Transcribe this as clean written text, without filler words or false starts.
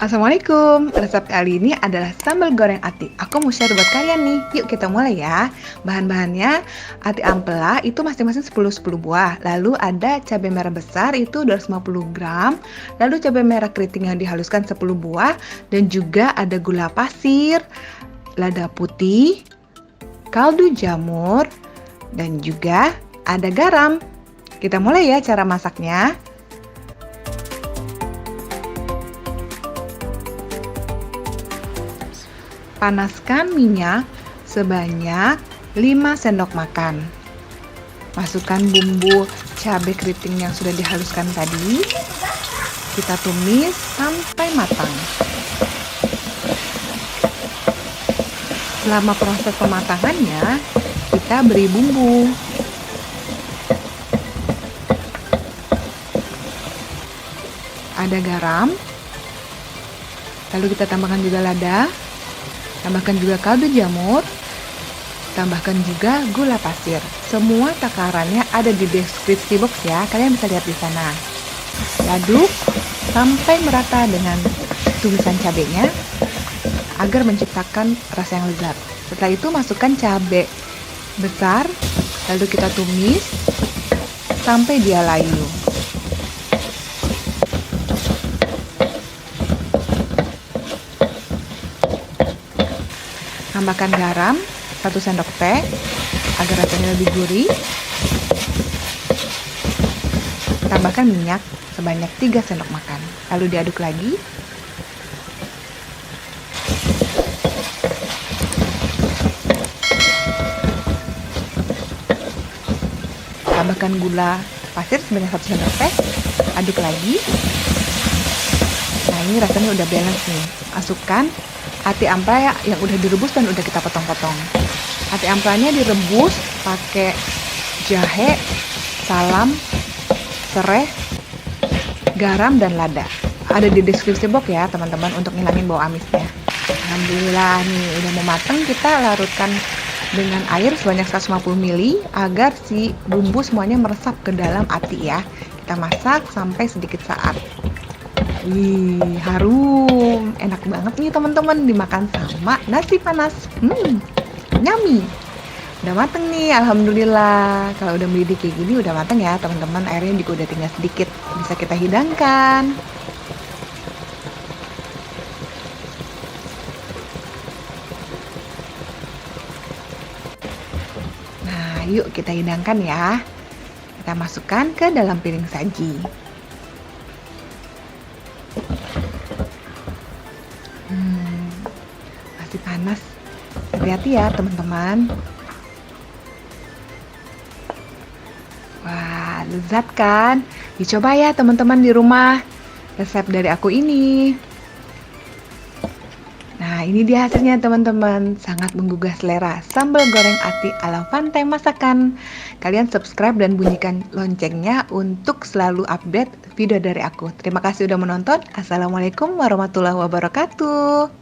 Assalamualaikum, resep kali ini adalah sambal goreng ati. Aku mau share buat kalian nih. Yuk kita mulai ya. Bahan-bahannya, ati ampela itu masing-masing 10 buah. Lalu ada cabai merah besar itu 250 gram. Lalu cabai merah keriting yang dihaluskan 10 buah. Dan juga ada gula pasir, lada putih, kaldu jamur, dan juga ada garam. Kita mulai ya cara masaknya. Panaskan minyak sebanyak 5 sendok makan. Masukkan bumbu cabai keriting yang sudah dihaluskan tadi. Kita tumis sampai matang. Selama proses pematangannya, kita beri bumbu. Ada garam. Lalu kita tambahkan juga lada. Tambahkan juga kaldu jamur, tambahkan juga gula pasir. Semua takarannya ada di deskripsi box ya, kalian bisa lihat di sana. Aduk sampai merata dengan tumisan cabenya agar menciptakan rasa yang lezat. Setelah itu masukkan cabai besar, lalu kita tumis sampai dia layu. Tambahkan garam 1 sendok teh agar rasanya lebih gurih. Tambahkan minyak sebanyak 3 sendok makan. Lalu diaduk lagi. Tambahkan gula pasir sebanyak 1 sendok teh. Aduk lagi. Nah, ini rasanya udah balance nih. Masukkan ati ampela yang udah direbus dan udah kita potong-potong. Ati ampelanya direbus pakai jahe, salam, serai, garam, dan lada. Ada di deskripsi box ya teman-teman untuk ngilangin bau amisnya. Alhamdulillah nih udah mau mateng, kita larutkan dengan air sebanyak 150 ml agar si bumbu semuanya meresap ke dalam ati ya. Kita masak sampai sedikit saat. Wih, harum, enak banget nih teman-teman dimakan sama nasi panas. Yummy. Udah mateng nih, alhamdulillah. Kalau udah mendidih kayak gini udah mateng ya teman-teman. Airnya juga udah tinggal sedikit, bisa kita hidangkan. Nah, yuk kita hidangkan ya. Kita masukkan ke dalam piring saji. Masih panas, hati-hati ya teman-teman. Wah, lezat kan? Dicoba ya teman-teman di rumah resep dari aku ini. Nah, ini dia hasilnya teman-teman. Sangat menggugah selera sambal goreng ati ala Fantai Masakan. Kalian subscribe dan bunyikan loncengnya untuk selalu update video dari aku. Terima kasih udah menonton. Assalamualaikum warahmatullahi wabarakatuh.